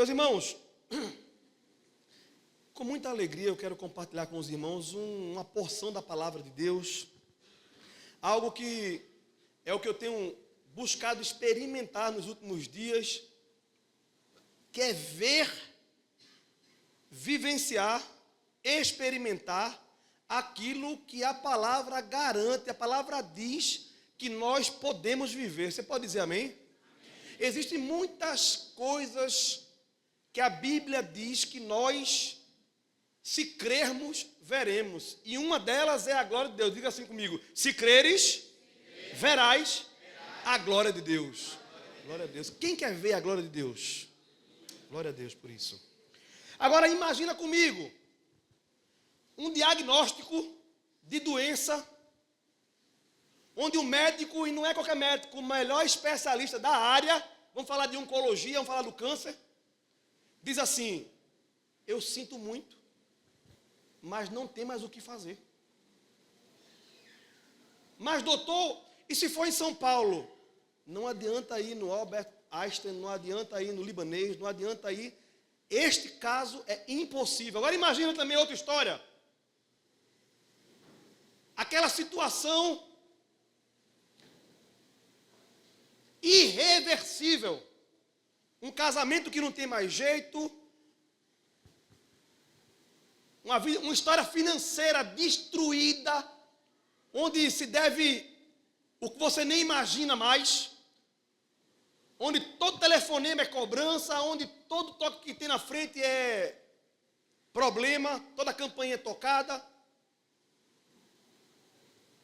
Meus irmãos, com muita alegria eu quero compartilhar com os irmãos uma porção da palavra de Deus, algo que é o que eu tenho buscado experimentar nos últimos dias, que é ver, vivenciar, experimentar aquilo que a palavra garante, a palavra diz que nós podemos viver. Você pode dizer amém? Amém. Existem muitas coisas que a Bíblia diz que nós, se crermos, veremos. E uma delas é a glória de Deus. Diga assim comigo: se creres, verás a glória de Deus. Glória a Deus. Quem quer ver a glória de Deus? Glória a Deus por isso. Agora imagina comigo um diagnóstico de doença, onde o médico, e não é qualquer médico, o melhor especialista da área, vamos falar de oncologia, vamos falar do câncer, diz assim: eu sinto muito, mas não tem mais o que fazer. Mas doutor, e se for em São Paulo? Não adianta ir no Albert Einstein, não adianta ir no libanês, não adianta ir. Este caso é impossível. Agora imagina também outra história. Aquela situação irreversível. Um casamento que não tem mais jeito. Uma história financeira destruída, onde se deve o que você nem imagina mais, onde todo telefonema é cobrança, onde todo toque que tem na frente é problema, toda campanha é tocada.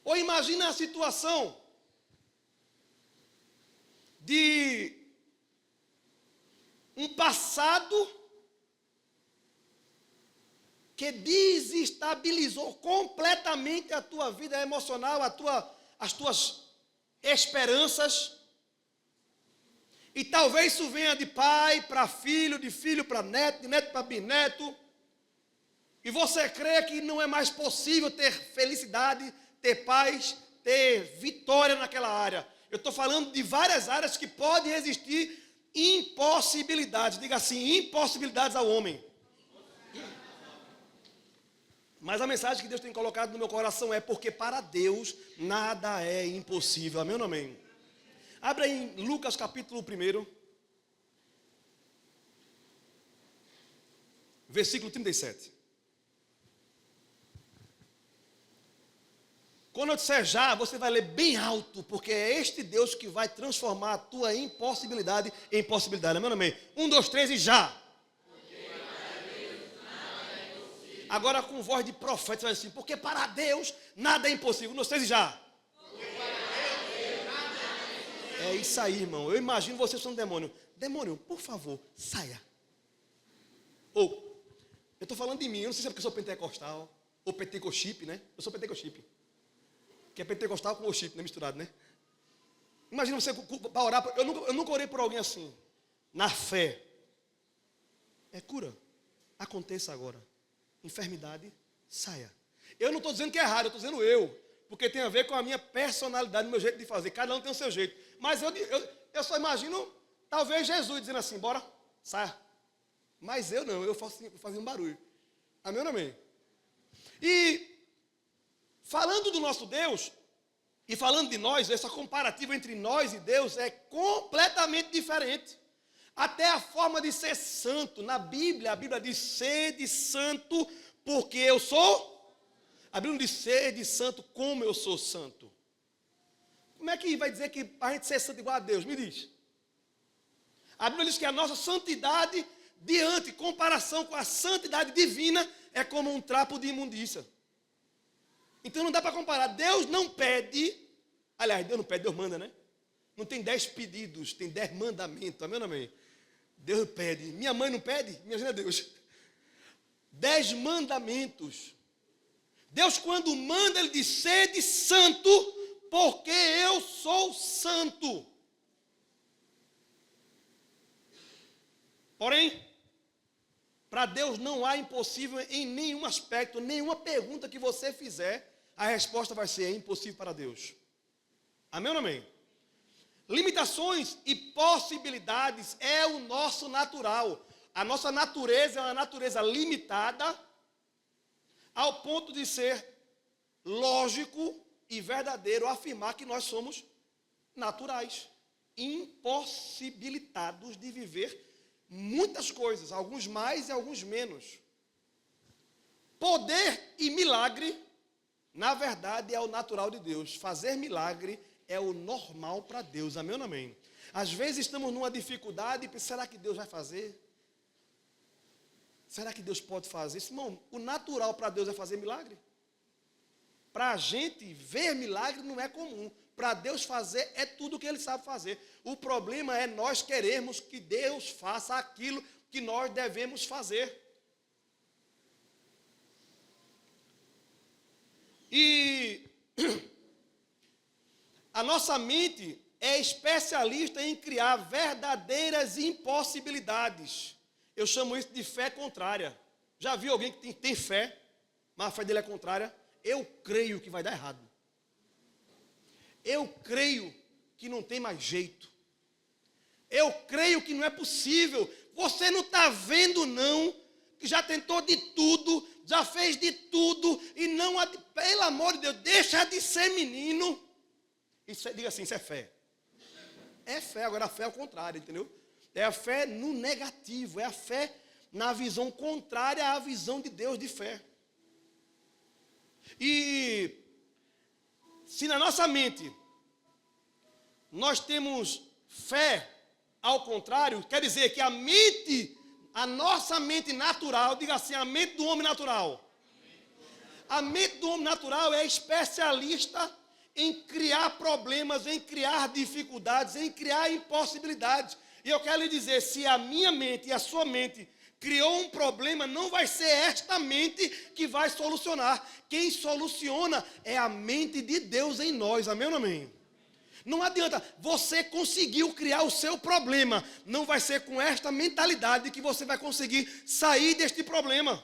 Ou imagina a situação de um passado que desestabilizou completamente a tua vida emocional, as tuas esperanças. E talvez isso venha de pai para filho, de filho para neto, de neto para bisneto. E você crê que não é mais possível ter felicidade, ter paz, ter vitória naquela área. Eu estou falando de várias áreas que podem existir impossibilidades. Diga assim: impossibilidades ao homem. Mas a mensagem que Deus tem colocado no meu coração é: porque para Deus nada é impossível. Amém ou não amém? Abra em Lucas capítulo 1, versículo 37. Quando eu disser já, você vai ler bem alto, porque é este Deus que vai transformar a tua impossibilidade em possibilidade. Amém ou não amém? 1, 2, 3 e já. Agora com voz de profeta, você vai dizer assim: porque para Deus nada é impossível. 1, 2, 3 e já. É isso aí, irmão. Eu imagino você sendo um demônio. Demônio, por favor, saia. Ou, eu estou falando de mim. Eu não sei se é porque eu sou pentecostal ou pentecochip, né? Eu sou pentecochip. Que é pentecostal com worship, né? Misturado, né? Imagina você para orar. Eu nunca orei por alguém assim. Na fé. É cura. Aconteça agora. Enfermidade, saia. Eu não estou dizendo que é errado, eu estou dizendo eu. Porque tem a ver com a minha personalidade, o meu jeito de fazer. Cada um tem o seu jeito. Mas eu só imagino, talvez, Jesus dizendo assim: bora, saia. Mas eu não, eu fazia um barulho. Amém ou não amém? E falando do nosso Deus, e falando de nós, essa comparativa entre nós e Deus é completamente diferente. Até a forma de ser santo. Na Bíblia, a Bíblia diz: sede santo, porque eu sou. A Bíblia não diz: sede santo como eu sou santo. Como é que vai dizer que a gente ser santo igual a Deus? Me diz. A Bíblia diz que a nossa santidade, diante, comparação com a santidade divina, é como um trapo de imundícia. Então não dá para comparar. Deus não pede. Aliás, Deus não pede, Deus manda, né? Não tem 10 pedidos, tem 10 mandamentos. Amém ou não amém? Deus pede. Minha mãe não pede? Minha gente é Deus. 10 mandamentos. Deus, quando manda, Ele diz: sede santo, porque eu sou santo. Porém, para Deus não há impossível em nenhum aspecto, nenhuma pergunta que você fizer, a resposta vai ser: é impossível para Deus. Amém ou não amém? Limitações e possibilidades é o nosso natural. A nossa natureza é uma natureza limitada ao ponto de ser lógico e verdadeiro afirmar que nós somos naturais, impossibilitados de viver muitas coisas, alguns mais e alguns menos. Poder e milagre, na verdade, é o natural de Deus. Fazer milagre é o normal para Deus. Amém ou não amém? Às vezes estamos numa dificuldade e pensamos, será que Deus vai fazer? Será que Deus pode fazer isso? Irmão, o natural para Deus é fazer milagre. Para a gente ver milagre não é comum. Para Deus fazer é tudo o que Ele sabe fazer. O problema é nós queremos que Deus faça aquilo que nós devemos fazer. E a nossa mente é especialista em criar verdadeiras impossibilidades. Eu chamo isso de fé contrária. Já viu alguém que tem fé, mas a fé dele é contrária? Eu creio que vai dar errado. Eu creio que não tem mais jeito. Eu creio que não é possível. Você não está vendo, não, que já tentou de tudo, já fez de tudo, e não, pelo amor de Deus, deixa de ser menino. Isso, diga assim, isso é fé. É fé, agora a fé é o contrário, entendeu? É a fé no negativo, é a fé na visão contrária à visão de Deus de fé. E se na nossa mente nós temos fé ao contrário, quer dizer que a nossa mente natural, diga assim, a mente do homem natural. A mente do homem natural é especialista em criar problemas, em criar dificuldades, em criar impossibilidades. E eu quero lhe dizer, se a minha mente e a sua mente criou um problema, não vai ser esta mente que vai solucionar. Quem soluciona é a mente de Deus em nós. Amém ou não amém? Não adianta, você conseguiu criar o seu problema. Não vai ser com esta mentalidade que você vai conseguir sair deste problema.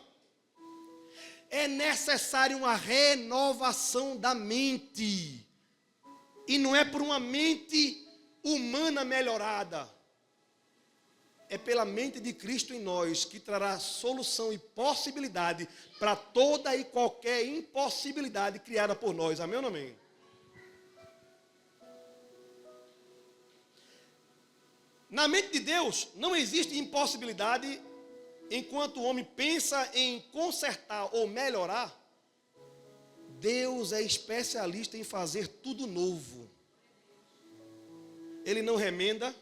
É necessário uma renovação da mente. E não é por uma mente humana melhorada. É pela mente de Cristo em nós que trará solução e possibilidade para toda e qualquer impossibilidade criada por nós. Amém ou não amém? Na mente de Deus não existe impossibilidade. Enquanto o homem pensa em consertar ou melhorar, Deus é especialista em fazer tudo novo. Ele não remenda.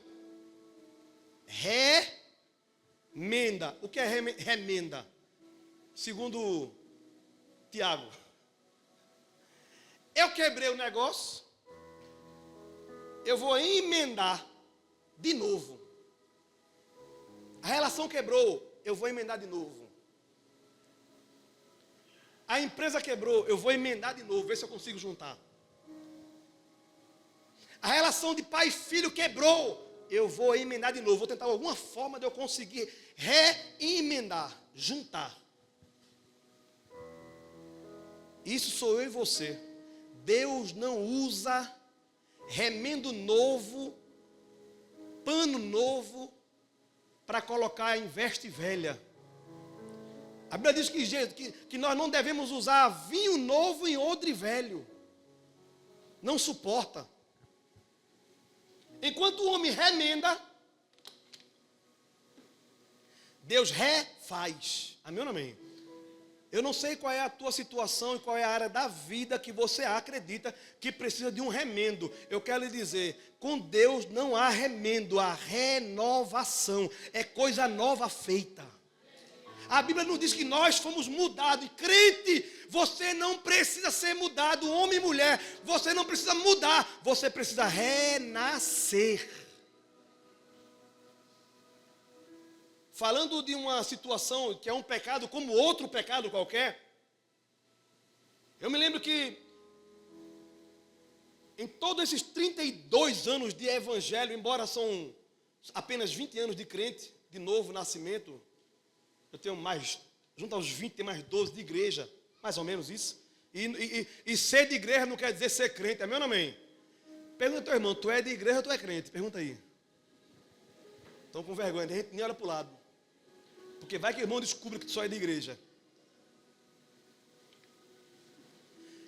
Remenda. O que é remenda? Segundo Tiago. Eu quebrei o negócio, eu vou emendar de novo. A relação quebrou, eu vou emendar de novo. A empresa quebrou, eu vou emendar de novo, ver se eu consigo juntar. A relação de pai e filho quebrou, eu vou emendar de novo, vou tentar alguma forma de eu conseguir reemendar, juntar. Isso sou eu e você. Deus não usa remendo novo, pano novo, para colocar em veste velha. A Bíblia diz que nós não devemos usar vinho novo em odre velho. Não suporta. Enquanto o homem remenda, Deus refaz. Amém ou não amém? Eu não sei qual é a tua situação e qual é a área da vida que você acredita que precisa de um remendo. Eu quero lhe dizer, com Deus não há remendo, há renovação. É coisa nova feita. A Bíblia nos diz que nós fomos mudados. E crente, você não precisa ser mudado, homem e mulher. Você não precisa mudar, você precisa renascer. Falando de uma situação que é um pecado como outro pecado qualquer, eu me lembro que em todos esses 32 anos de evangelho, embora são apenas 20 anos de crente, de novo nascimento, eu tenho mais, junto aos 20, tem mais 12 de igreja, mais ou menos isso. E ser de igreja não quer dizer ser crente, amém ou não amém? Pergunta ao teu irmão, tu é de igreja ou tu é crente? Pergunta aí. Estão com vergonha, a gente nem olha para o lado. Porque vai que o irmão descubra que tu só é de igreja.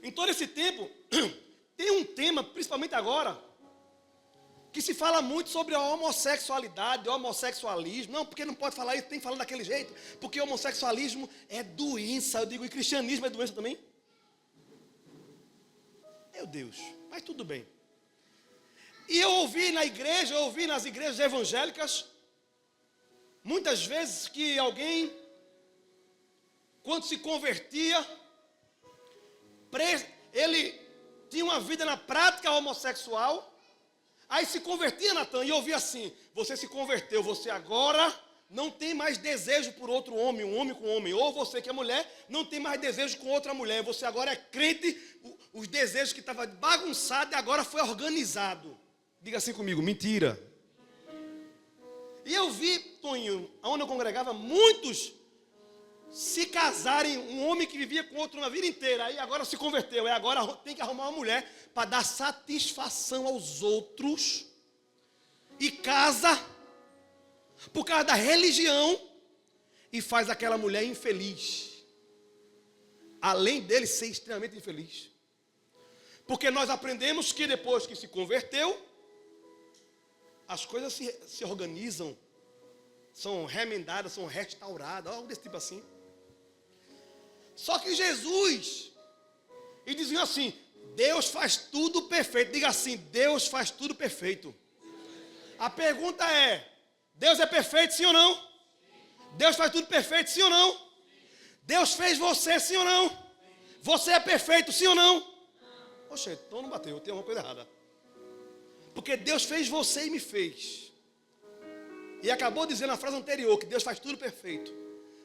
Em todo esse tempo, tem um tema, principalmente agora, que se fala muito sobre a homossexualidade, o homossexualismo. Não, porque não pode falar isso, tem que falar daquele jeito. Porque o homossexualismo é doença. Eu digo, e cristianismo é doença também? Meu Deus, mas tudo bem. E eu ouvi na igreja, eu ouvi nas igrejas evangélicas, muitas vezes que alguém, quando se convertia, ele tinha uma vida na prática homossexual, aí se convertia, Natan, e eu ouvia assim: você se converteu, você agora não tem mais desejo por outro homem, um homem com homem. Ou você que é mulher, não tem mais desejo com outra mulher. Você agora é crente, os desejos que estavam bagunçados e agora foi organizado. Diga assim comigo, mentira. E eu vi, Toninho, onde eu congregava, muitos se casarem, um homem que vivia com outro uma vida inteira, aí agora se converteu, aí agora tem que arrumar uma mulher para dar satisfação aos outros, e casa por causa da religião, e faz aquela mulher infeliz, além dele ser extremamente infeliz. Porque nós aprendemos que depois que se converteu, as coisas se organizam, são remendadas, são restauradas, algo desse tipo assim. Só que Jesus, e diziam assim: Deus faz tudo perfeito. Diga assim: Deus faz tudo perfeito. A pergunta é: Deus é perfeito, sim ou não? Deus faz tudo perfeito, sim ou não? Deus fez você, sim ou não? Você é perfeito, sim ou não? Oxe, então não bateu, tem alguma coisa errada. Porque Deus fez você e me fez. E acabou dizendo na frase anterior que Deus faz tudo perfeito.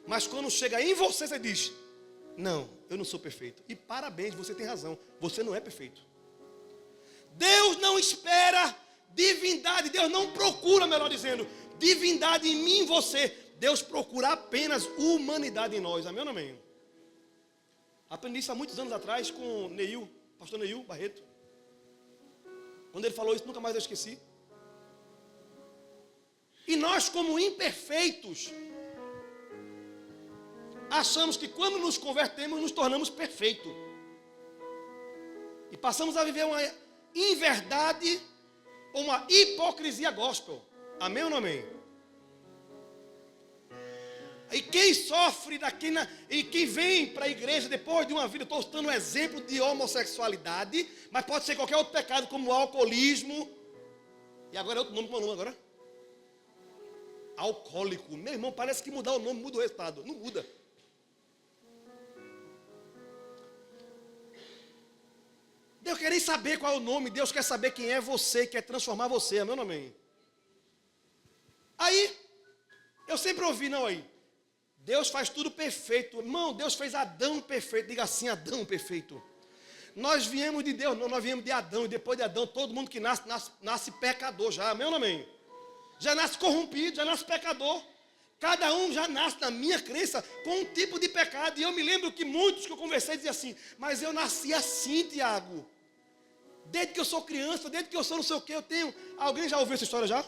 Mas quando chega em você, você diz: não, eu não sou perfeito. E parabéns, você tem razão, você não é perfeito. Deus não espera divindade, Deus não procura, melhor dizendo, divindade em mim e em você. Deus procura apenas humanidade em nós. Amém ou não amém? Aprendi isso há muitos anos atrás com Neil, pastor Neil Barreto. Quando ele falou isso, nunca mais eu esqueci. E nós, como imperfeitos, achamos que quando nos convertemos, nos tornamos perfeitos. E passamos a viver uma inverdade, ou uma hipocrisia gospel. Amém ou não amém? E quem sofre e quem vem para a igreja depois de uma vida, estou dando um exemplo de homossexualidade, mas pode ser qualquer outro pecado, como o alcoolismo. E agora é outro nome, como é o nome agora? Alcoólico. Meu irmão, parece que mudar o nome muda o resultado. Não muda. Deus quer nem saber qual é o nome, Deus quer saber quem é você, quer transformar você. Amém ou não amém? Aí, eu sempre ouvi, não aí. Deus faz tudo perfeito. Irmão, Deus fez Adão perfeito. Diga assim: Adão perfeito. Nós viemos de Deus, não, nós viemos de Adão. E depois de Adão, todo mundo que nasce pecador já. Amém ou não amém? Já nasce corrompido, já nasce pecador. Cada um já nasce, na minha crença, com um tipo de pecado. E eu me lembro que muitos que eu conversei diziam assim: mas eu nasci assim, Tiago. Desde que eu sou criança, desde que eu sou não sei o que, eu tenho... Alguém já ouviu essa história já?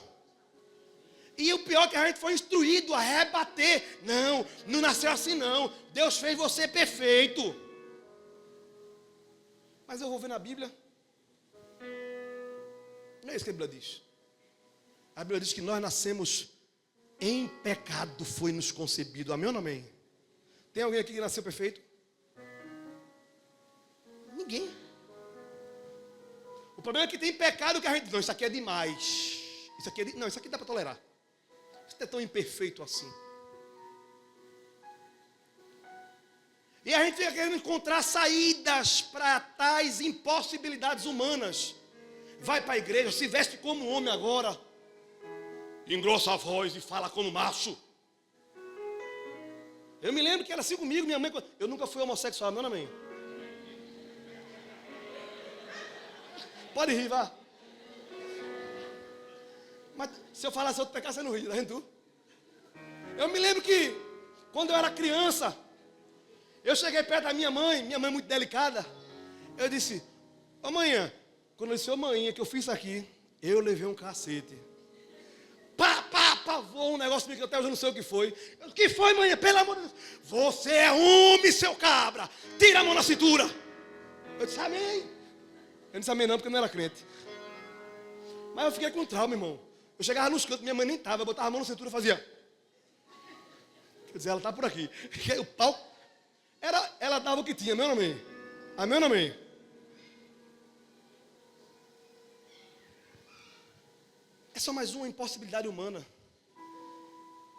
E o pior é que a gente foi instruído a rebater. Não, não nasceu assim não. Deus fez você perfeito. Mas eu vou ver na Bíblia. Não é isso que a Bíblia diz. A Bíblia diz que nós nascemos em pecado, foi nos concebido. Amém ou não amém? Tem alguém aqui que nasceu perfeito? Ninguém. O problema é que tem pecado que a gente diz: não, isso aqui é demais. Isso aqui não, isso aqui dá para tolerar. Isso não é tão imperfeito assim. E a gente fica querendo encontrar saídas para tais impossibilidades humanas. Vai para a igreja, se veste como homem agora, engrossa a voz e fala como macho. Eu me lembro que era assim comigo, minha mãe. Eu nunca fui homossexual, não, amém? Pode rir, vá. Mas se eu falasse outro pecado, você não ri, tá vendo tu? Eu me lembro que, quando eu era criança, eu cheguei perto da minha mãe muito delicada. Eu disse: ô manhã, quando eu disse: ô manhã, que eu fiz isso aqui, eu levei um cacete. Pá, pá, apavou um negócio que até hoje eu não sei o que foi. O que foi, mãe? Pelo amor de Deus. Você é homem, seu cabra. Tira a mão na cintura. Eu disse amém. Eu não disse amém não, porque eu não era crente. Mas eu fiquei com trauma, irmão. Eu chegava nos cantos, minha mãe nem estava. Eu botava a mão na cintura e fazia. Quer dizer, ela está por aqui. O pau. Ela dava o que tinha, meu amém. Amém ou amém? É só mais uma impossibilidade humana.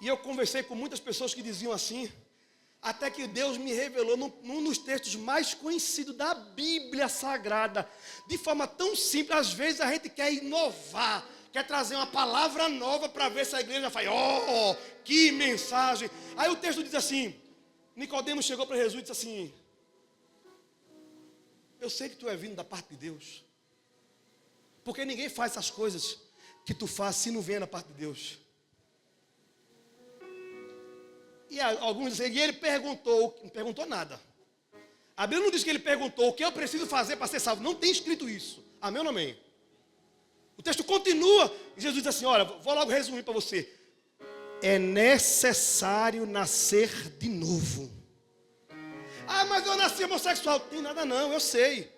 E eu conversei com muitas pessoas que diziam assim, até que Deus me revelou num dos textos mais conhecidos da Bíblia Sagrada, de forma tão simples. Às vezes a gente quer inovar, quer trazer uma palavra nova para ver se a igreja faz, oh, que mensagem. Aí o texto diz assim, Nicodemos chegou para Jesus e disse assim, eu sei que tu é vindo da parte de Deus, porque ninguém faz essas coisas que tu faz se não vier da parte de Deus. E alguns dizem, e ele perguntou, não perguntou nada. A Bíblia não diz que ele perguntou o que eu preciso fazer para ser salvo. Não tem escrito isso. Amém ou não amém? O texto continua, e Jesus diz assim, olha, vou logo resumir para você. É necessário nascer de novo. Ah, mas eu nasci homossexual. Não tem nada não, eu sei.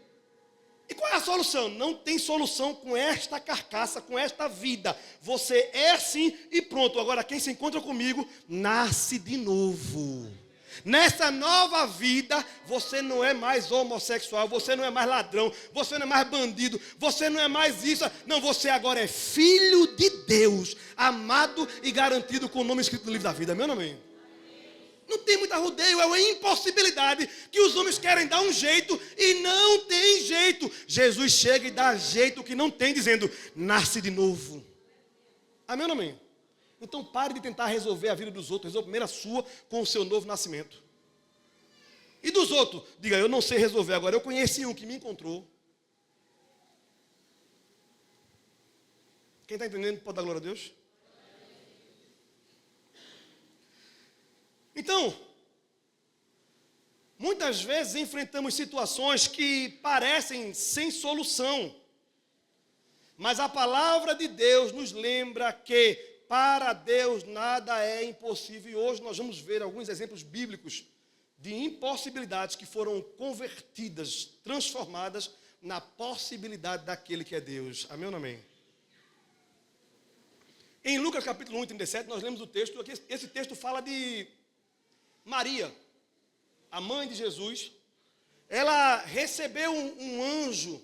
E qual é a solução? Não tem solução com esta carcaça, com esta vida. Você é assim e pronto. Agora quem se encontra comigo, nasce de novo. Nessa nova vida, você não é mais homossexual, você não é mais ladrão, você não é mais bandido, você não é mais isso. Não, você agora é filho de Deus, amado e garantido com o nome escrito no livro da vida. Meu nome. Não tem muita rodeio, é uma impossibilidade que os homens querem dar um jeito e não tem jeito. Jesus chega e dá jeito que não tem, dizendo, nasce de novo. Amém ou não amém? Então pare de tentar resolver a vida dos outros, resolva primeiro a sua com o seu novo nascimento. E dos outros, diga, eu não sei resolver agora, eu conheci um que me encontrou. Quem está entendendo pode dar glória a Deus? Então, muitas vezes enfrentamos situações que parecem sem solução, mas a palavra de Deus nos lembra que para Deus nada é impossível. E hoje nós vamos ver alguns exemplos bíblicos de impossibilidades que foram convertidas, transformadas na possibilidade daquele que é Deus. Amém ou não amém? Em Lucas capítulo 1, 37, nós lemos o texto. Esse texto fala de Maria, a mãe de Jesus. Ela recebeu um anjo,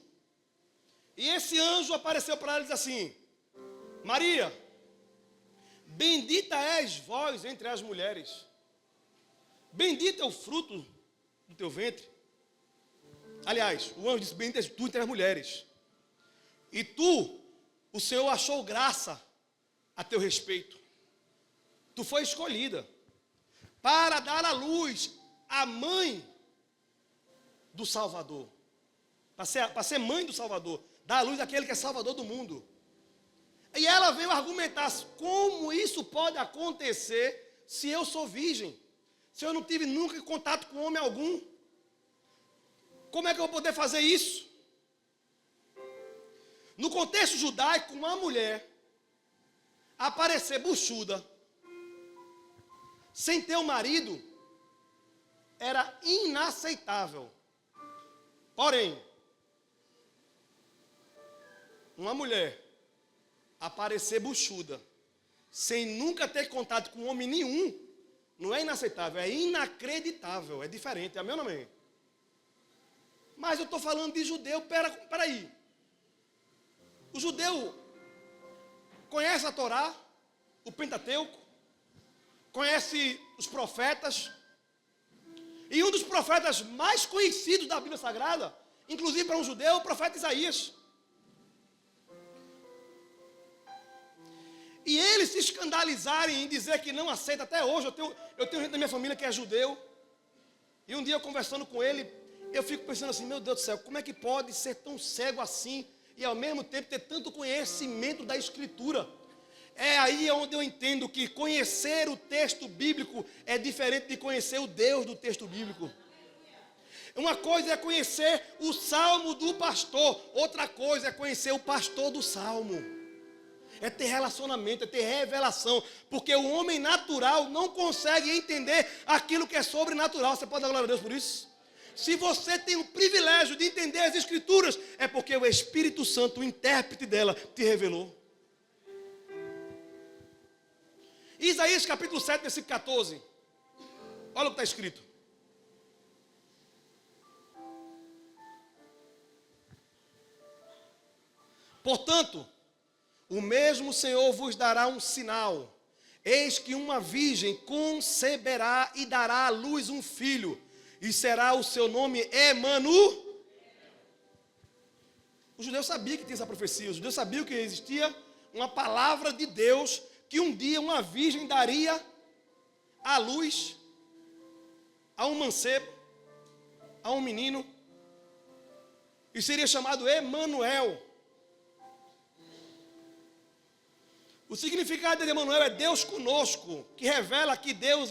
e esse anjo apareceu para ela e disse assim, Maria, bendita és vós entre as mulheres, bendito é o fruto do teu ventre. Aliás, o anjo disse, bendita és tu entre as mulheres, e tu, o Senhor achou graça a teu respeito, tu foi escolhida para dar à luz a mãe do Salvador. Para ser mãe do Salvador. Dar à luz àquele que é Salvador do mundo. E ela veio argumentar, como isso pode acontecer se eu sou virgem? Se eu não tive nunca contato com homem algum? Como é que eu vou poder fazer isso? No contexto judaico, uma mulher aparecer buchuda, sem ter um marido, era inaceitável. Porém, uma mulher aparecer buchuda, sem nunca ter contato com homem nenhum, não é inaceitável, é inacreditável, é diferente. Amém ou não amém? Mas eu estou falando de judeu, peraí. O judeu conhece a Torá, o Pentateuco, conhece os profetas, e um dos profetas mais conhecidos da Bíblia Sagrada, inclusive para um judeu, é o profeta Isaías. E eles se escandalizarem em dizer que não aceita, até hoje, eu tenho gente da minha família que é judeu, e um dia eu conversando com ele, eu fico pensando assim, meu Deus do céu, como é que pode ser tão cego assim, e ao mesmo tempo ter tanto conhecimento da Escritura? É aí onde eu entendo que conhecer o texto bíblico é diferente de conhecer o Deus do texto bíblico. Uma coisa é conhecer o salmo do pastor, outra coisa é conhecer o pastor do salmo. é ter relacionamento, é ter revelação. Porque o homem natural não consegue entender aquilo que é sobrenatural. Você pode dar glória a Deus por isso? Se você tem o privilégio de entender as Escrituras, é porque o Espírito Santo, o intérprete dela, te revelou. Isaías capítulo 7, versículo 14. Olha o que está escrito. Portanto, o mesmo Senhor vos dará um sinal. Eis que uma virgem conceberá e dará à luz um filho, e será o seu nome Emanuel. Os judeus sabiam que tinha essa profecia, os judeus sabiam que existia uma palavra de Deus, que um dia uma virgem daria à luz a um mancebo, a um menino, e seria chamado Emanuel. O significado de Emanuel é Deus conosco, que revela que Deus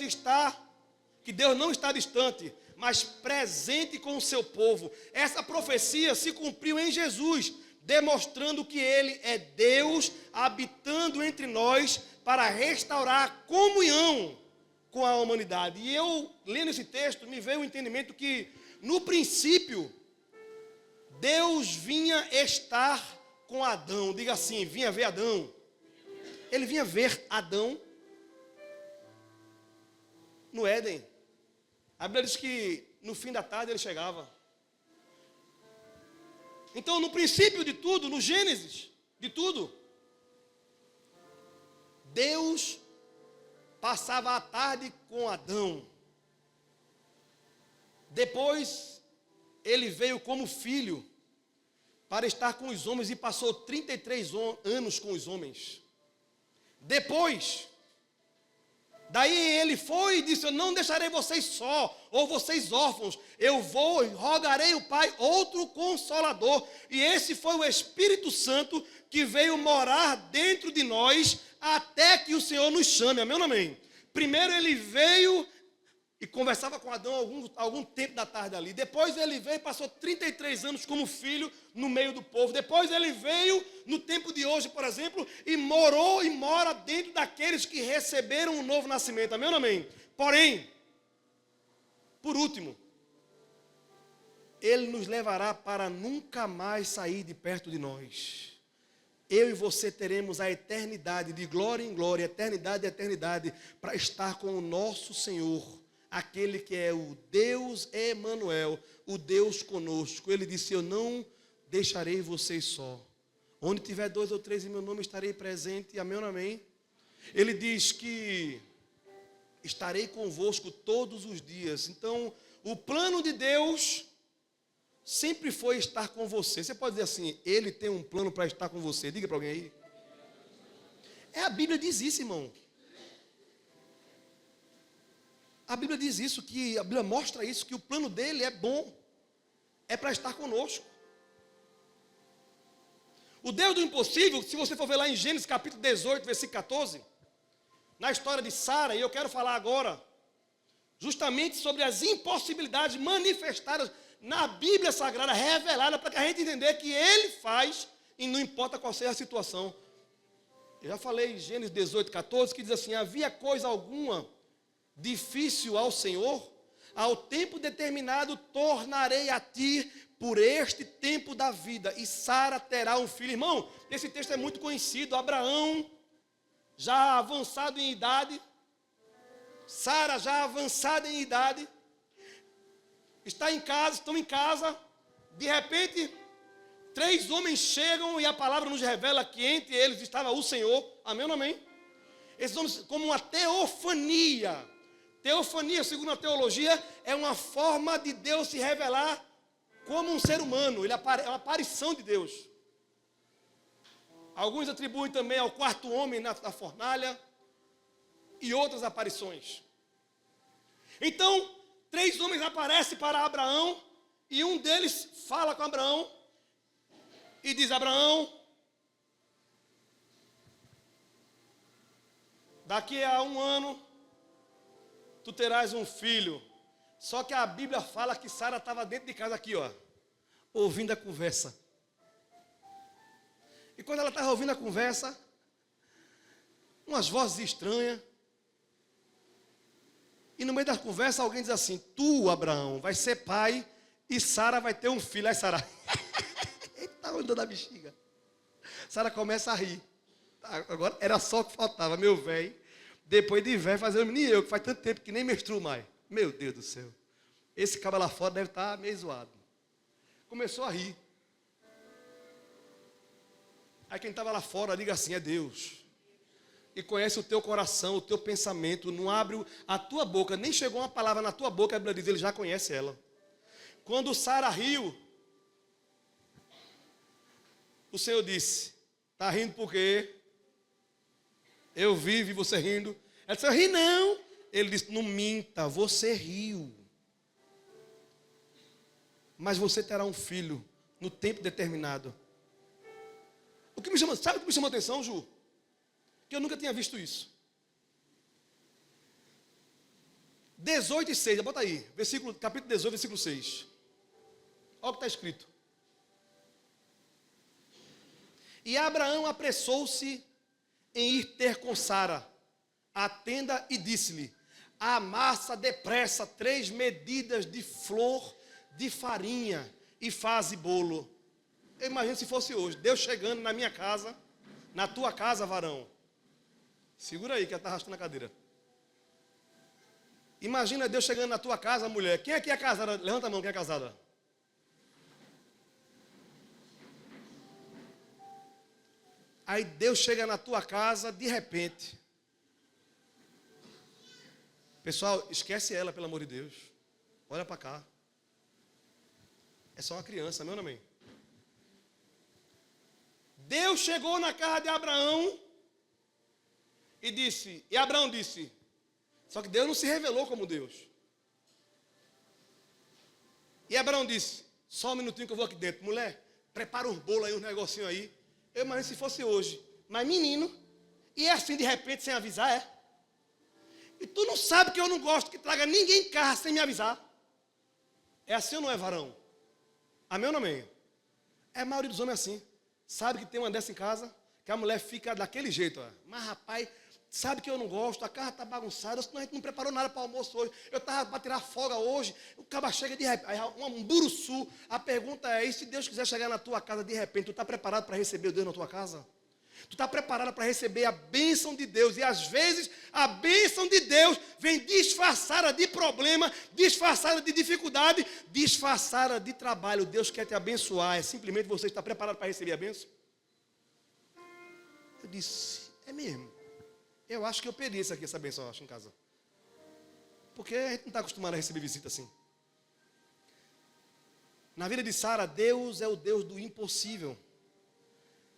não está distante, mas presente com o seu povo. Essa profecia se cumpriu em Jesus, demonstrando que Ele é Deus habitando entre nós para restaurar a comunhão com a humanidade. E eu, lendo esse texto, me veio o entendimento que, no princípio, Deus vinha estar com Adão. Diga assim, vinha ver Adão. Ele vinha ver Adão no Éden. A Bíblia diz que no fim da tarde ele chegava. Então, no princípio de tudo, no Gênesis de tudo, Deus passava a tarde com Adão. Depois, ele veio como filho para estar com os homens e passou 33 anos com os homens. Depois, daí ele foi e disse: eu não deixarei vocês só, ou vocês órfãos, eu vou e rogarei ao Pai outro Consolador. E esse foi o Espírito Santo que veio morar dentro de nós até que o Senhor nos chame, amém ou não amém? Primeiro ele veio e conversava com Adão algum tempo da tarde ali. Depois ele veio e passou 33 anos como filho no meio do povo. Depois ele veio no tempo de hoje, por exemplo, e morou e mora dentro daqueles que receberam um novo nascimento. Amém ou não amém? Porém, por último, ele nos levará para nunca mais sair de perto de nós. Eu e você teremos a eternidade, de glória em glória, eternidade em eternidade, para estar com o nosso Senhor, aquele que é o Deus Emanuel, o Deus conosco. Ele disse: eu não deixarei vocês só. Onde tiver 2 ou 3 em meu nome, estarei presente. Amém ou não amém? Ele diz que estarei convosco todos os dias. Então, o plano de Deus sempre foi estar com você. Você pode dizer assim: Ele tem um plano para estar com você. Diga para alguém aí. A Bíblia diz isso, irmão. A Bíblia diz isso, que a Bíblia mostra isso, que o plano dele é bom. É para estar conosco. O Deus do impossível, se você for ver lá em Gênesis capítulo 18, versículo 14, na história de Sara, e eu quero falar agora justamente sobre as impossibilidades manifestadas na Bíblia Sagrada, revelada, para que a gente entender que Ele faz e não importa qual seja a situação. Eu já falei em Gênesis 18, 14, que diz assim: havia coisa alguma difícil ao Senhor? Ao tempo determinado tornarei a ti por este tempo da vida, e Sara terá um filho. Irmão, esse texto é muito conhecido. Abraão, já avançado em idade, Sara, já avançada em idade, estão em casa, de repente, 3 homens chegam e a palavra nos revela que entre eles estava o Senhor. Amém ou não amém? Esses homens, como uma teofania. Teofania, segundo a teologia, é uma forma de Deus se revelar como um ser humano. Ele é uma aparição de Deus. Alguns atribuem também ao 4º homem na fornalha e outras aparições. Então, 3 homens aparecem para Abraão e um deles fala com Abraão e diz: Abraão, daqui a 1 ano tu terás um filho. Só que a Bíblia fala que Sara estava dentro de casa aqui, ó, ouvindo a conversa. E quando ela estava ouvindo a conversa, umas vozes estranhas. E no meio da conversa alguém diz assim: tu, Abraão, vai ser pai e Sara vai ter um filho. Aí Sara, eita, andou da bexiga. Sara começa a rir. Agora era só o que faltava, meu velho. Depois de velho fazer o menino eu, que faz tanto tempo que nem menstruo mais. Meu Deus do céu. Esse cara lá fora deve estar meio zoado. Começou a rir. Aí quem estava lá fora, diga assim: é Deus. E conhece o teu coração, o teu pensamento. Não abre a tua boca, nem chegou uma palavra na tua boca, a Bíblia diz, ele já conhece ela. Quando Sara riu, o Senhor disse: está rindo por quê? Eu vi você rindo. Ela disse: eu ri não. Ele disse: não minta, você riu. Mas você terá um filho no tempo determinado. Sabe o que me chamou a atenção, Ju? Que eu nunca tinha visto isso. 18:6, bota aí, capítulo 18, versículo 6. Olha o que está escrito. E Abraão apressou-se em ir ter com Sara a tenda e disse-lhe: amassa depressa 3 medidas de flor de farinha e faze bolo. Eu imagino se fosse hoje, Deus chegando na minha casa, na tua casa, varão. Segura aí, que ela está arrastando a cadeira. Imagina Deus chegando na tua casa, mulher. Quem aqui é casada? Levanta a mão, quem é casada? Aí Deus chega na tua casa, de repente. Pessoal, esquece ela, pelo amor de Deus. Olha para cá. É só uma criança, meu nome. Deus chegou na casa de Abraão e Abraão disse, só que Deus não se revelou como Deus. E Abraão disse: só um minutinho que eu vou aqui dentro. Mulher, prepara uns bolos aí, uns negocinhos aí. Eu imagino se fosse hoje. Mas menino, e é assim de repente, sem avisar, é? E tu não sabe que eu não gosto que traga ninguém em casa sem me avisar. É assim ou não é, varão? Amém ou não amém? É a maioria dos homens assim. Sabe que tem uma dessa em casa, que a mulher fica daquele jeito, ó. Mas rapaz, sabe que eu não gosto, a casa está bagunçada, a gente não preparou nada para o almoço hoje. Eu estava para tirar folga hoje, o cara chega de repente, um buruçu. A pergunta é: e se Deus quiser chegar na tua casa de repente, tu está preparado para receber o Deus na tua casa? Tu está preparado para receber a bênção de Deus? E às vezes a bênção de Deus vem disfarçada de problema, disfarçada de dificuldade, disfarçada de trabalho. Deus quer te abençoar, é simplesmente você estar preparado para receber a bênção? Eu disse: é mesmo. Eu acho que eu perdi essa bênção, eu acho, em casa. Porque a gente não está acostumado a receber visita assim. Na vida de Sara, Deus é o Deus do impossível,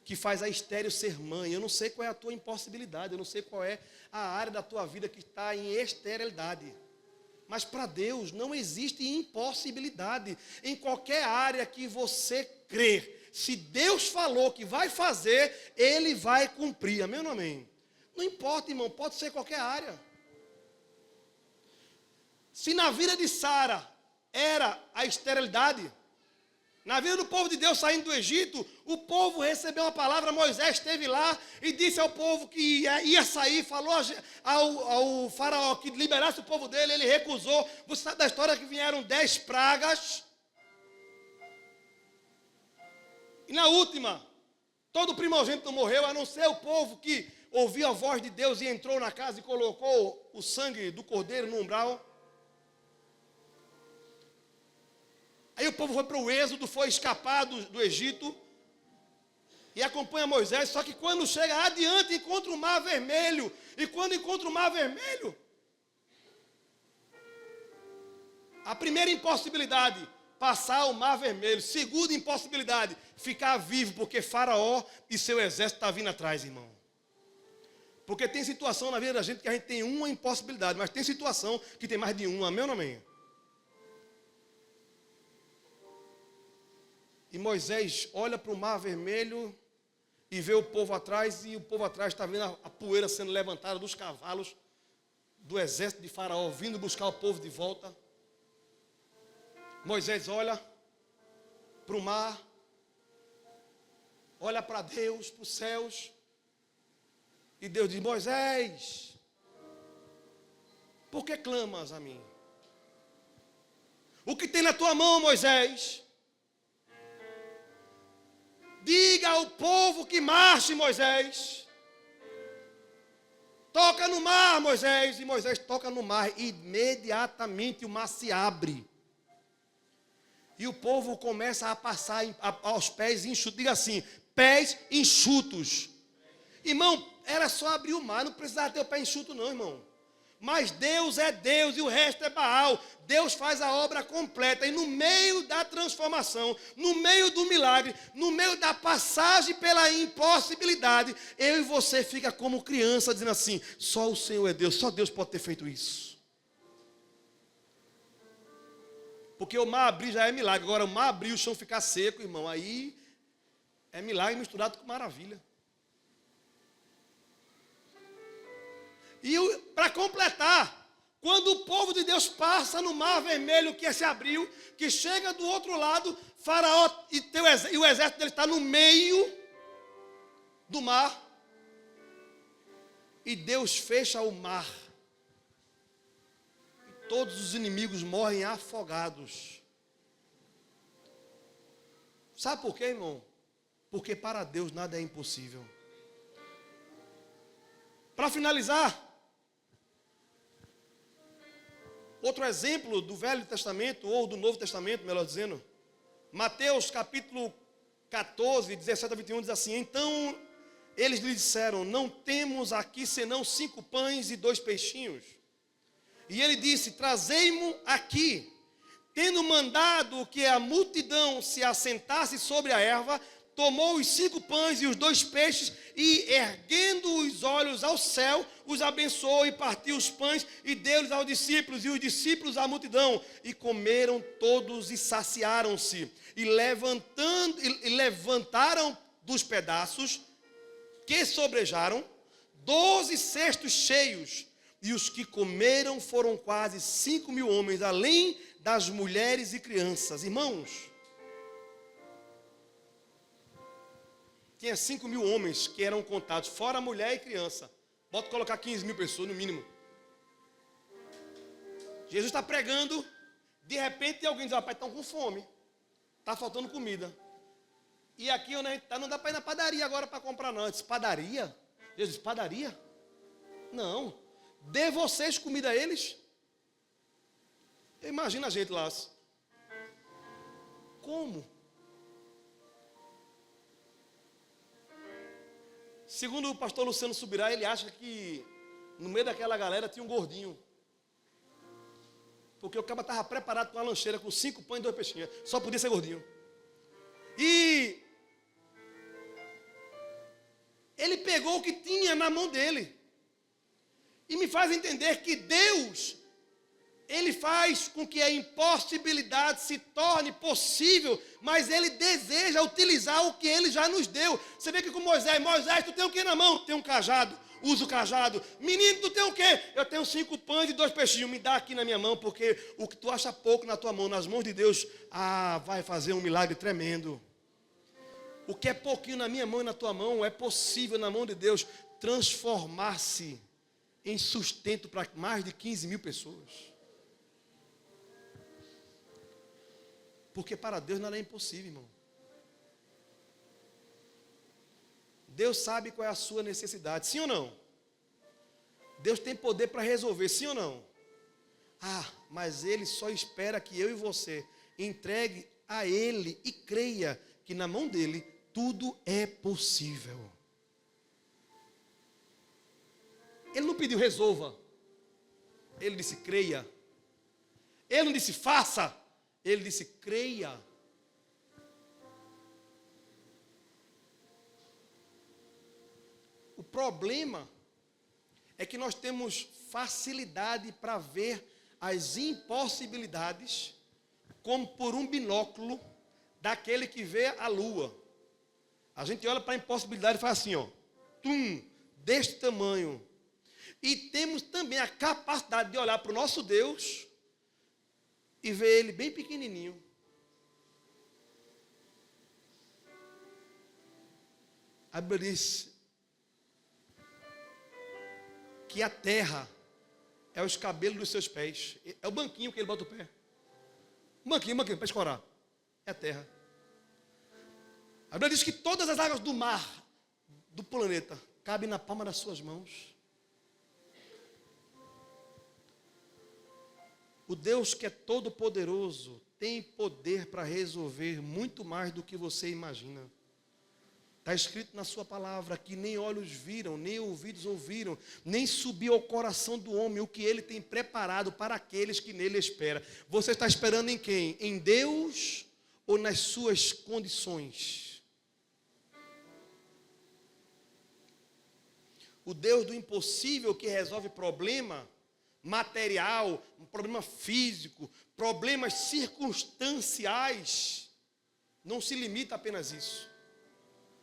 que faz a estéril ser mãe. Eu não sei qual é a tua impossibilidade, eu não sei qual é a área da tua vida que está em esterilidade. Mas para Deus não existe impossibilidade. Em qualquer área que você crer, se Deus falou que vai fazer, Ele vai cumprir. Amém ou não amém? Não importa, irmão, pode ser qualquer área. Se na vida de Sara era a esterilidade, na vida do povo de Deus saindo do Egito, o povo recebeu uma palavra. Moisés esteve lá e disse ao povo que ia sair, falou ao faraó que liberasse o povo dele, ele recusou. Você sabe da história que vieram 10 pragas. E na última, todo primogênito morreu, a não ser o povo que ouviu a voz de Deus e entrou na casa e colocou o sangue do cordeiro no umbral. Aí o povo foi para o êxodo, foi escapar do Egito e acompanha Moisés. Só que quando chega adiante, encontra o mar vermelho. E quando encontra o mar vermelho, a primeira impossibilidade, passar o mar vermelho. Segunda impossibilidade, ficar vivo, porque Faraó e seu exército estão vindo atrás, irmão. Porque tem situação na vida da gente que a gente tem uma impossibilidade, mas tem situação que tem mais de uma. Amém ou não amém? E Moisés olha para o mar vermelho e vê o povo atrás, e o povo atrás está vendo a poeira sendo levantada dos cavalos do exército de Faraó, vindo buscar o povo de volta. Moisés olha para o mar, olha para Deus, para os céus, E Deus diz: Moisés, por que clamas a mim? O que tem na tua mão, Moisés? Diga ao povo que marche, Moisés. Toca no mar, Moisés. E Moisés toca no mar. E imediatamente o mar se abre. E o povo começa a passar aos pés enxutos. Diga assim: pés enxutos. Irmão, era só abrir o mar. Não precisava ter o pé enxuto não, irmão. Mas Deus é Deus e o resto é Baal. Deus faz a obra completa. E no meio da transformação, no meio do milagre, no meio da passagem pela impossibilidade, eu e você fica como criança dizendo assim: só o Senhor é Deus, só Deus pode ter feito isso. Porque o mar abrir já é milagre. Agora o mar abrir e o chão ficar seco, irmão, aí é milagre misturado com maravilha. E para completar, quando o povo de Deus passa no mar vermelho que se abriu, que chega do outro lado, Faraó e o exército dele está no meio do mar, e Deus fecha o mar, e todos os inimigos morrem afogados. Sabe por quê, irmão? Porque para Deus nada é impossível. Para finalizar, outro exemplo do Velho Testamento, ou do Novo Testamento, melhor dizendo, Mateus capítulo 14, 17 a 21, diz assim: então eles lhe disseram: não temos aqui senão 5 pães e 2 peixinhos. E ele disse: trazei-mo aqui. Tendo mandado que a multidão se assentasse sobre a erva, tomou os 5 pães e os 2 peixes, e erguendo os olhos ao céu, os abençoou e partiu os pães e deu-os aos discípulos, e os discípulos à multidão, e comeram todos e saciaram-se, e levantaram dos pedaços que sobrejaram 12 cestos cheios, e os que comeram foram quase 5.000 homens, além das mulheres e crianças. Irmãos, tinha 5.000 homens que eram contados, fora mulher e criança. Bota colocar 15.000 pessoas no mínimo. Jesus está pregando, de repente alguém diz: rapaz, estão com fome, está faltando comida. E aqui não dá para ir na padaria agora para comprar não. Eu disse: padaria? Jesus disse: padaria? Não, dê vocês comida a eles. Imagina a gente lá. Como? Segundo o pastor Luciano Subirá, ele acha que no meio daquela galera tinha um gordinho. Porque o cara estava preparado com uma lancheira com 5 pães e 2 peixinhos. Só podia ser gordinho. E ele pegou o que tinha na mão dele. E me faz entender que Deus, Ele faz com que a impossibilidade se torne possível, mas Ele deseja utilizar o que Ele já nos deu. Você vê que com Moisés, tu tem o que na mão? Tem um cajado, usa o cajado. Menino, tu tem o quê? Eu tenho 5 pães e 2 peixinhos, me dá aqui na minha mão, porque o que tu acha pouco na tua mão, nas mãos de Deus, vai fazer um milagre tremendo. O que é pouquinho na minha mão e na tua mão, é possível na mão de Deus transformar-se em sustento para mais de 15.000 pessoas. Porque para Deus nada é impossível, irmão. Deus sabe qual é a sua necessidade, sim ou não? Deus tem poder para resolver, sim ou não? Mas Ele só espera que eu e você entregue a Ele e creia que na mão dEle tudo é possível. Ele não pediu resolva. Ele disse creia. Ele não disse faça. Ele disse creia. O problema é que nós temos facilidade para ver as impossibilidades como por um binóculo daquele que vê a lua. A gente olha para a impossibilidade e faz assim, deste tamanho. E temos também a capacidade de olhar para o nosso Deus e ver Ele bem pequenininho. A Bíblia diz que a terra é os cabelos dos seus pés. É o banquinho que ele bota o pé. Um banquinho, para escorar. É a terra. A Bíblia diz que todas as águas do mar, do planeta, cabem na palma das suas mãos. O Deus que é todo poderoso tem poder para resolver muito mais do que você imagina. Está escrito na sua palavra que nem olhos viram, nem ouvidos ouviram, nem subiu ao coração do homem o que ele tem preparado para aqueles que nele esperam. Você está esperando em quem? Em Deus ou nas suas condições? O Deus do impossível que resolve problema material, um problema físico, problemas circunstanciais, não se limita a apenas isso.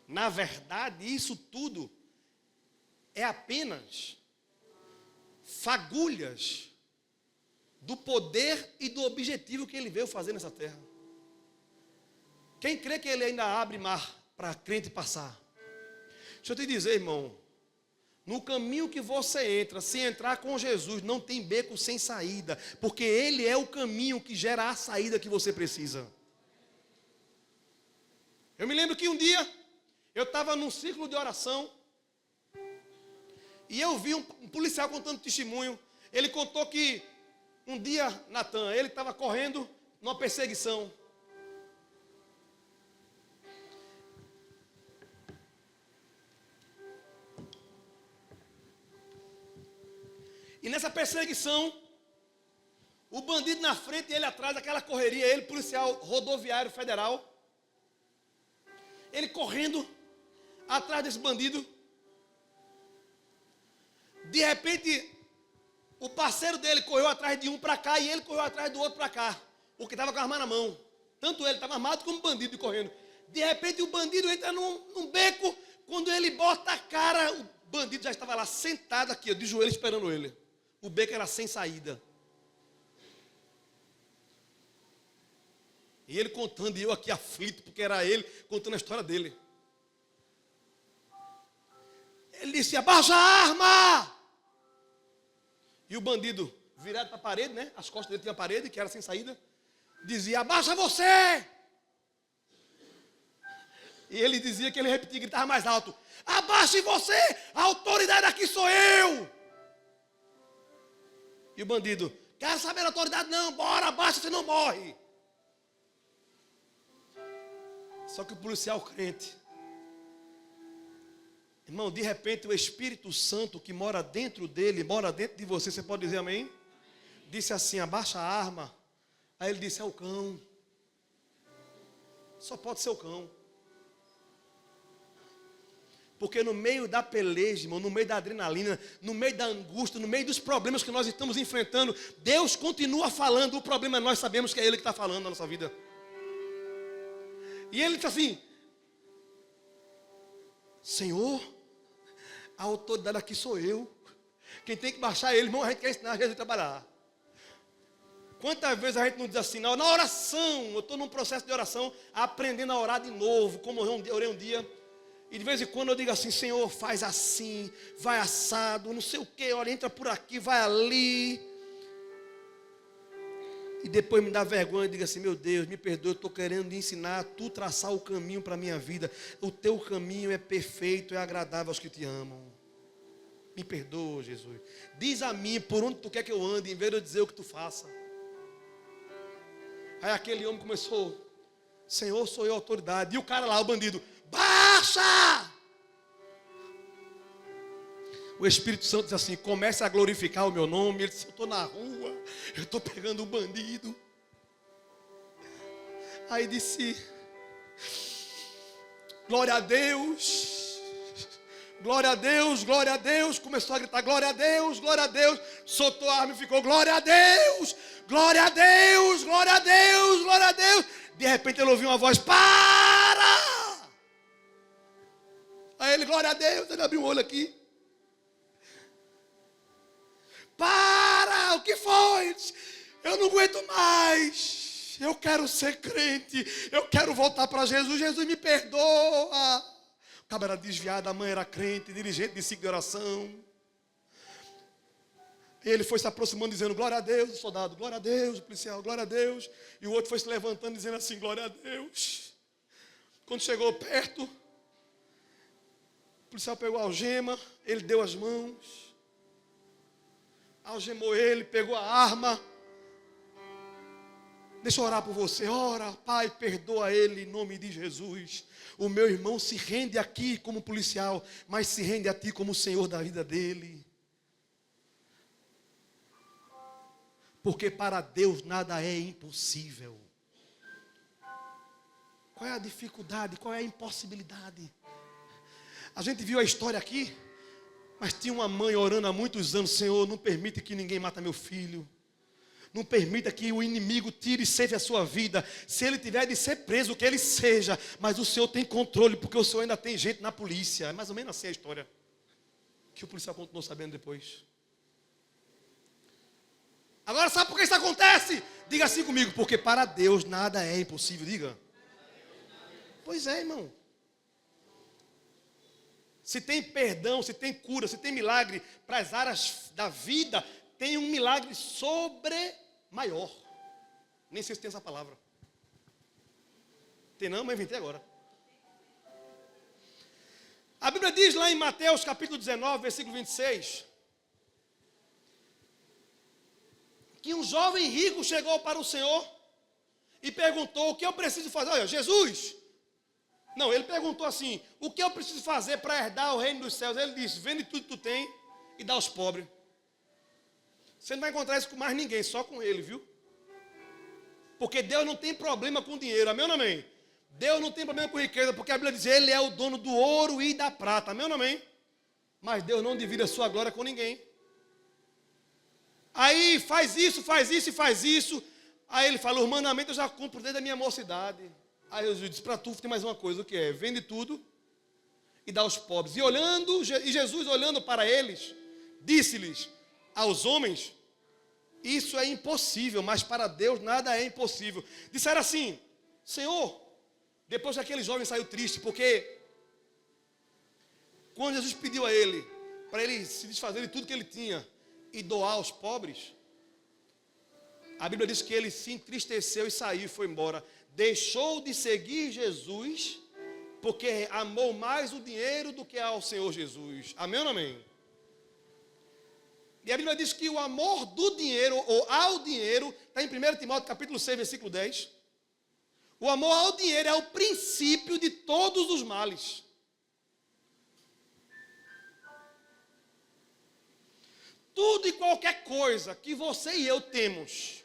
Na verdade, isso tudo é apenas fagulhas do poder e do objetivo que ele veio fazer nessa terra. Quem crê que ele ainda abre mar para crente passar? Deixa eu te dizer, irmão, no caminho que você entra, se entrar com Jesus, não tem beco sem saída, porque ele é o caminho que gera a saída que você precisa. Eu me lembro que um dia eu estava num círculo de oração e eu vi um policial contando testemunho. Ele contou que um dia, Natan, ele estava correndo numa perseguição. E nessa perseguição, o bandido na frente e ele atrás, aquela correria, ele, policial rodoviário federal, ele correndo atrás desse bandido. De repente, o parceiro dele correu atrás de um para cá e ele correu atrás do outro para cá. O que estava com a arma na mão. Tanto ele estava armado como o bandido correndo. De repente, o bandido entra num beco. Quando ele bota a cara, o bandido já estava lá sentado aqui, de joelho esperando ele. O beco era sem saída. E ele contando, e eu aqui aflito, porque era ele contando a história dele. Ele disse, abaixa a arma! E o bandido, virado para a parede, né? As costas dele tinha a parede, que era sem saída. Dizia, abaixa você! E ele dizia que ele repetia, gritava mais alto. Abaixe você! A autoridade aqui sou eu! E o bandido, quero saber a autoridade não, bora, abaixa, você não morre. Só que o policial crente, irmão, de repente o Espírito Santo que mora dentro dele, mora dentro de você, você pode dizer amém? Disse assim, abaixa a arma. Aí ele disse, é o cão. Só pode ser o cão. Porque no meio da peleja, irmão, no meio da adrenalina, no meio da angústia, no meio dos problemas que nós estamos enfrentando, Deus continua falando. O problema é nós sabemos que é Ele que está falando na nossa vida. E ele disse assim, Senhor, a autoridade aqui sou eu. Quem tem que baixar ele, irmão, a gente quer ensinar a Jesus a trabalhar. Quantas vezes a gente não diz assim, na oração, eu estou num processo de oração, aprendendo a orar de novo, como eu orei um dia. E de vez em quando eu digo assim, Senhor, faz assim, vai assado, não sei o que, olha, entra por aqui, vai ali. E depois me dá vergonha e digo assim, meu Deus, me perdoe, eu estou querendo ensinar, tu traçar o caminho para a minha vida. O teu caminho é perfeito, é agradável aos que te amam. Me perdoa, Jesus. Diz a mim por onde tu quer que eu ande, em vez de eu dizer o que tu faça. Aí aquele homem começou, Senhor, sou eu a autoridade. E o cara lá, o bandido, baixa! O Espírito Santo diz assim, comece a glorificar o meu nome. Ele disse, eu estou na rua, eu estou pegando um bandido. Aí disse, glória a Deus, glória a Deus, glória a Deus. Começou a gritar, glória a Deus, glória a Deus. Soltou a arma e ficou, glória a Deus, glória a Deus, glória a Deus, glória a Deus. De repente ele ouviu uma voz, para! Aí ele, glória a Deus, ele abriu o olho aqui. Para! O que foi? Eu não aguento mais. Eu quero ser crente. Eu quero voltar para Jesus. Jesus me perdoa. O cara era desviado, a mãe era crente, dirigente de ciclo de oração. E ele foi se aproximando, dizendo, glória a Deus, o soldado, glória a Deus, o policial, glória a Deus. E o outro foi se levantando, dizendo assim, glória a Deus. Quando chegou perto, o policial pegou a algema, ele deu as mãos, algemou ele, pegou a arma. Deixa eu orar por você. Ora, Pai, perdoa ele em nome de Jesus. O meu irmão se rende aqui como policial, mas se rende a Ti como o Senhor da vida dele. Porque para Deus nada é impossível. Qual é a dificuldade? Qual é a impossibilidade? A gente viu a história aqui, mas tinha uma mãe orando há muitos anos, Senhor, não permita que ninguém mate meu filho. Não permita que o inimigo tire e cefe a sua vida. Se ele tiver de ser preso, que ele seja. Mas o Senhor tem controle, porque o Senhor ainda tem gente na polícia. É mais ou menos assim a história. Que o policial continuou sabendo depois. Agora sabe por que isso acontece? Diga assim comigo, porque para Deus nada é impossível. Diga. Pois é, irmão. Se tem perdão, se tem cura, se tem milagre para as áreas da vida, tem um milagre maior. Nem sei se tem essa palavra. Tem não, mas inventei agora. A Bíblia diz lá em Mateus capítulo 19, versículo 26, que um jovem rico chegou para o Senhor e perguntou, o que eu preciso fazer? Olha, Jesus, não, ele perguntou assim, o que eu preciso fazer para herdar o reino dos céus? Ele disse, vende tudo que tu tem e dá aos pobres. Você não vai encontrar isso com mais ninguém, só com ele, viu? Porque Deus não tem problema com dinheiro, amém ou não amém? Deus não tem problema com riqueza, porque a Bíblia diz, Ele é o dono do ouro e da prata, amém ou não amém? Mas Deus não divide a sua glória com ninguém. Aí faz isso e faz isso. Aí ele fala, os mandamentos eu já cumpro desde a minha mocidade. Aí Jesus disse, para tu tem mais uma coisa, o que é? Vende tudo e dá aos pobres. E Jesus olhando para eles, disse-lhes, aos homens, isso é impossível, mas para Deus nada é impossível. Disseram assim, Senhor, depois que aquele jovem saiu triste, porque quando Jesus pediu a ele, para ele se desfazer de tudo que ele tinha e doar aos pobres, a Bíblia diz que ele se entristeceu e saiu e foi embora. Deixou de seguir Jesus, porque amou mais o dinheiro do que ao Senhor Jesus. Amém ou não amém? E a Bíblia diz que o amor do dinheiro, ou ao dinheiro, está em 1 Timóteo capítulo 6, versículo 10. O amor ao dinheiro é o princípio de todos os males. Tudo e qualquer coisa que você e eu temos,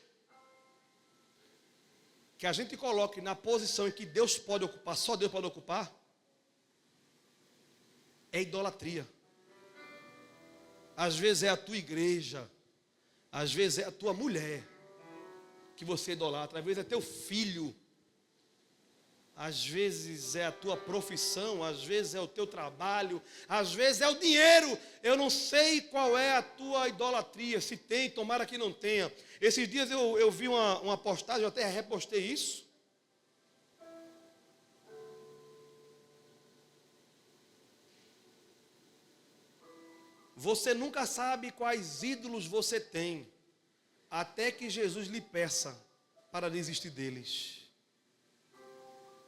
que a gente coloque na posição em que Deus pode ocupar, só Deus pode ocupar, é idolatria. Às vezes é a tua igreja, às vezes é a tua mulher que você idolatra, às vezes é teu filho, às vezes é a tua profissão, às vezes é o teu trabalho, às vezes é o dinheiro. Eu não sei qual é a tua idolatria, se tem, tomara que não tenha. Esses dias eu vi uma postagem, eu até repostei isso. Você nunca sabe quais ídolos você tem, até que Jesus lhe peça para desistir deles.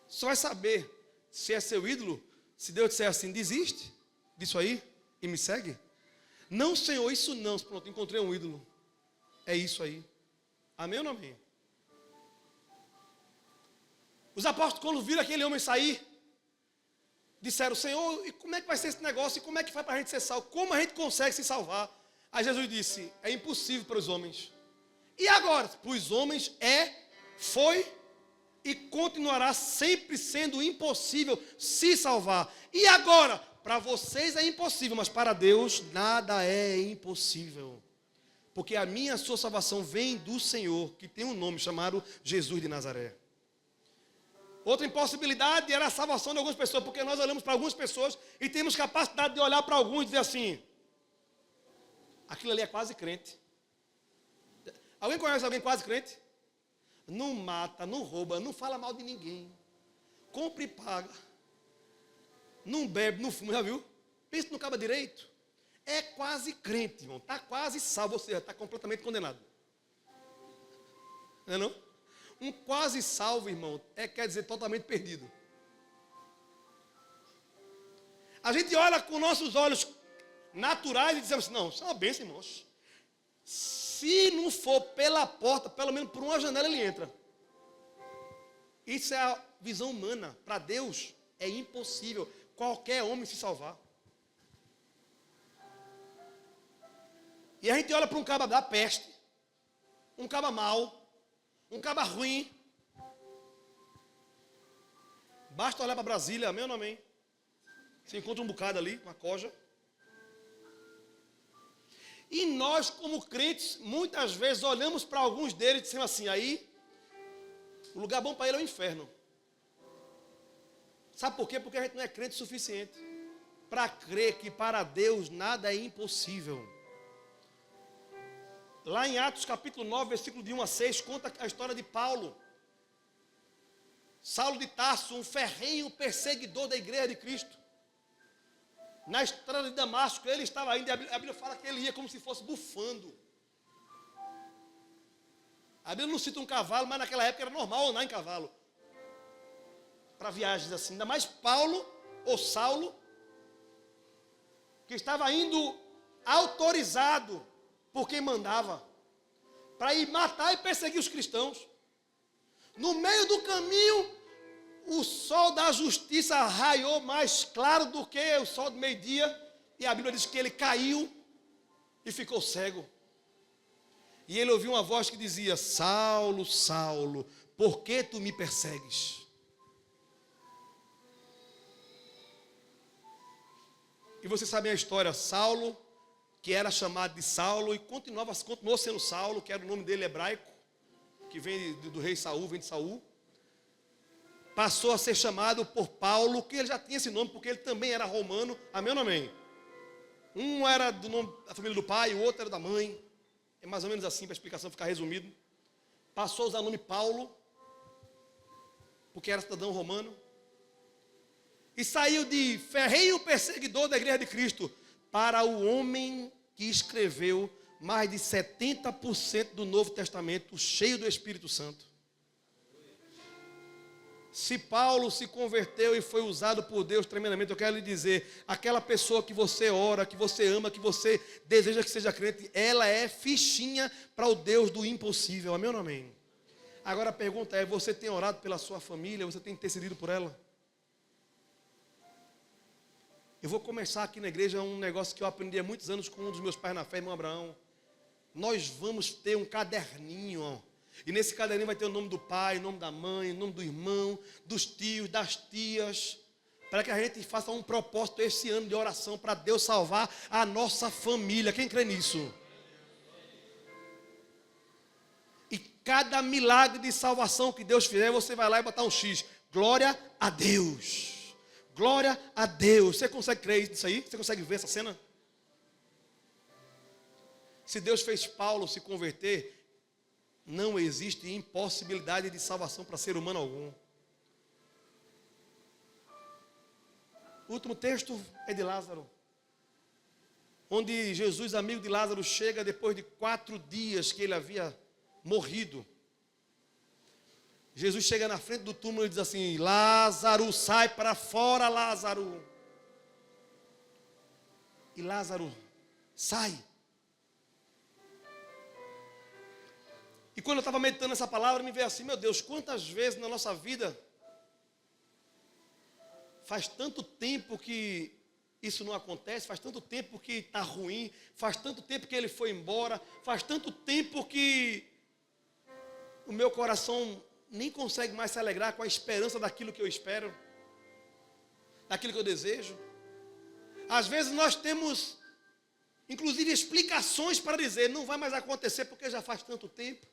Só vai saber se é seu ídolo, se Deus disser assim, desiste disso aí e me segue. Não, Senhor, isso não. Pronto, encontrei um ídolo. É isso aí. Amém ou não amém? Os apóstolos, quando viram aquele homem sair, disseram, Senhor, e como é que vai ser esse negócio? E como é que faz para a gente ser salvo? Como a gente consegue se salvar? Aí Jesus disse, é impossível para os homens. E agora? Para os homens foi e continuará sempre sendo impossível se salvar. E agora? Para vocês é impossível, mas para Deus nada é impossível. Porque a minha a sua salvação vem do Senhor, que tem um nome chamado Jesus de Nazaré. Outra impossibilidade era a salvação de algumas pessoas, porque nós olhamos para algumas pessoas e temos capacidade de olhar para alguns e dizer assim, aquilo ali é quase crente. Alguém conhece alguém quase crente? Não mata, não rouba, não fala mal de ninguém. Compra e paga. Não bebe, não fuma, já viu? Pensa no cabo direito. é quase crente, irmão. Está quase salvo, ou seja, está completamente condenado. Não é não? Um quase salvo, irmão, quer dizer totalmente perdido. A gente olha com nossos olhos naturais e dizemos assim, não, isso é uma bênção, irmãos. Se não for pela porta, pelo menos por uma janela ele entra. Isso é a visão humana. Para Deus é impossível qualquer homem se salvar. E a gente olha para um caba da peste, um caba mau, um caba ruim. Basta olhar para Brasília, amém ou não amém? Você encontra um bocado ali, uma coja. E nós, como crentes, muitas vezes olhamos para alguns deles e dizemos assim, aí, o lugar bom para ele é o inferno. Sabe por quê? Porque a gente não é crente o suficiente para crer que para Deus nada é impossível. Lá em Atos capítulo 9, versículo de 1 a 6, conta a história de Paulo. Saulo de Tarso, um ferrenho perseguidor da igreja de Cristo. Na estrada de Damasco, ele estava indo, a Bíblia fala que ele ia como se fosse bufando. A Bíblia não cita um cavalo, mas naquela época era normal andar em cavalo. Para viagens assim, ainda mais Paulo, ou Saulo, que estava indo autorizado por quem mandava, para ir matar e perseguir os cristãos. No meio do caminho, o sol da justiça raiou mais claro do que o sol do meio-dia, e a Bíblia diz que ele caiu e ficou cego. E ele ouviu uma voz que dizia, Saulo, Saulo, por que tu me persegues? E você sabe a história, Saulo, que era chamado de Saulo, e continuou sendo Saulo, que era o nome dele hebraico, que vem do rei Saul, vem de Saul. Passou a ser chamado por Paulo, que ele já tinha esse nome, porque ele também era romano, amém ou não amém? Um era do nome da família do pai, o outro era da mãe. É mais ou menos assim, para a explicação ficar resumido. Passou a usar o nome Paulo, porque era cidadão romano. E saiu de ferrenho perseguidor da igreja de Cristo para o homem que escreveu mais de 70% do Novo Testamento, cheio do Espírito Santo. Se Paulo se converteu e foi usado por Deus tremendamente, eu quero lhe dizer, aquela pessoa que você ora, que você ama, que você deseja que seja crente, ela é fichinha para o Deus do impossível, amém ou não amém? Agora a pergunta é, você tem orado pela sua família, você tem intercedido por ela? Eu vou começar aqui na igreja um negócio que eu aprendi há muitos anos com um dos meus pais na fé, irmão Abraão. Nós vamos ter um caderninho, ó. E nesse caderninho vai ter o nome do pai, o nome da mãe, o nome do irmão, dos tios, das tias, para que a gente faça um propósito esse ano de oração para Deus salvar a nossa família. Quem crê nisso? E cada milagre de salvação que Deus fizer, você vai lá e botar um X. Glória a Deus. Glória a Deus. Você consegue crer nisso aí? Você consegue ver essa cena? Se Deus fez Paulo se converter, não existe impossibilidade de salvação para ser humano algum. O último texto é de Lázaro, onde Jesus, amigo de Lázaro, chega depois de 4 dias que ele havia morrido. Jesus chega na frente do túmulo e diz assim, Lázaro, sai para fora, Lázaro. E Lázaro sai. E quando eu estava meditando essa palavra, me veio assim, meu Deus, quantas vezes na nossa vida faz tanto tempo que isso não acontece, faz tanto tempo que está ruim, faz tanto tempo que ele foi embora, faz tanto tempo que o meu coração nem consegue mais se alegrar com a esperança daquilo que eu espero, daquilo que eu desejo. Às vezes nós temos, inclusive, explicações para dizer, não vai mais acontecer porque já faz tanto tempo.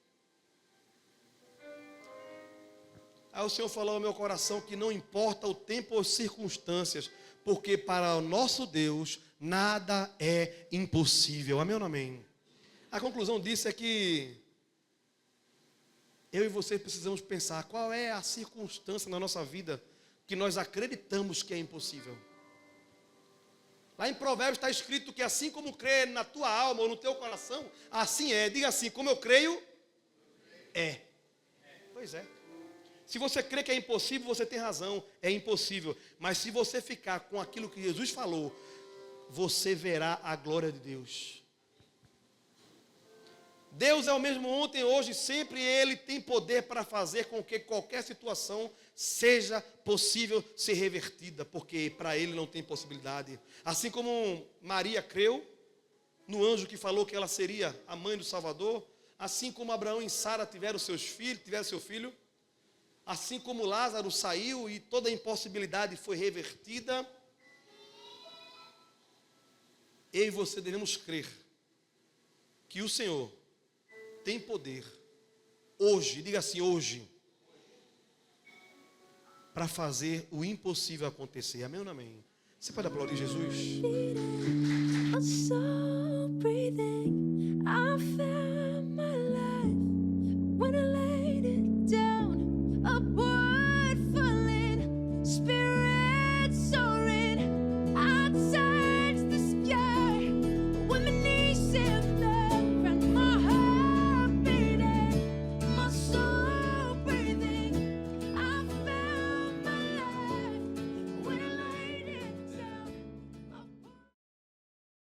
Aí o Senhor falou ao meu coração que não importa o tempo ou as circunstâncias, porque para o nosso Deus nada é impossível. Amém ou não amém? A conclusão disso é que eu e você precisamos pensar qual é a circunstância na nossa vida que nós acreditamos que é impossível. Lá em Provérbios está escrito que assim como crê na tua alma ou no teu coração, assim é. Diga assim, como eu creio, é. Pois é. Se você crê que é impossível, você tem razão, é impossível. Mas se você ficar com aquilo que Jesus falou, você verá a glória de Deus. Deus é o mesmo ontem, hoje, sempre. Ele tem poder para fazer com que qualquer situação seja possível ser revertida, porque para Ele não tem possibilidade. Assim como Maria creu no anjo que falou que ela seria a mãe do Salvador, assim como Abraão e Sara tiveram seu filho, assim como Lázaro saiu e toda a impossibilidade foi revertida, eu e você devemos crer que o Senhor tem poder, hoje, diga assim, hoje, para fazer o impossível acontecer. Amém ou não amém? Você pode aplaudir Jesus? I found my life when I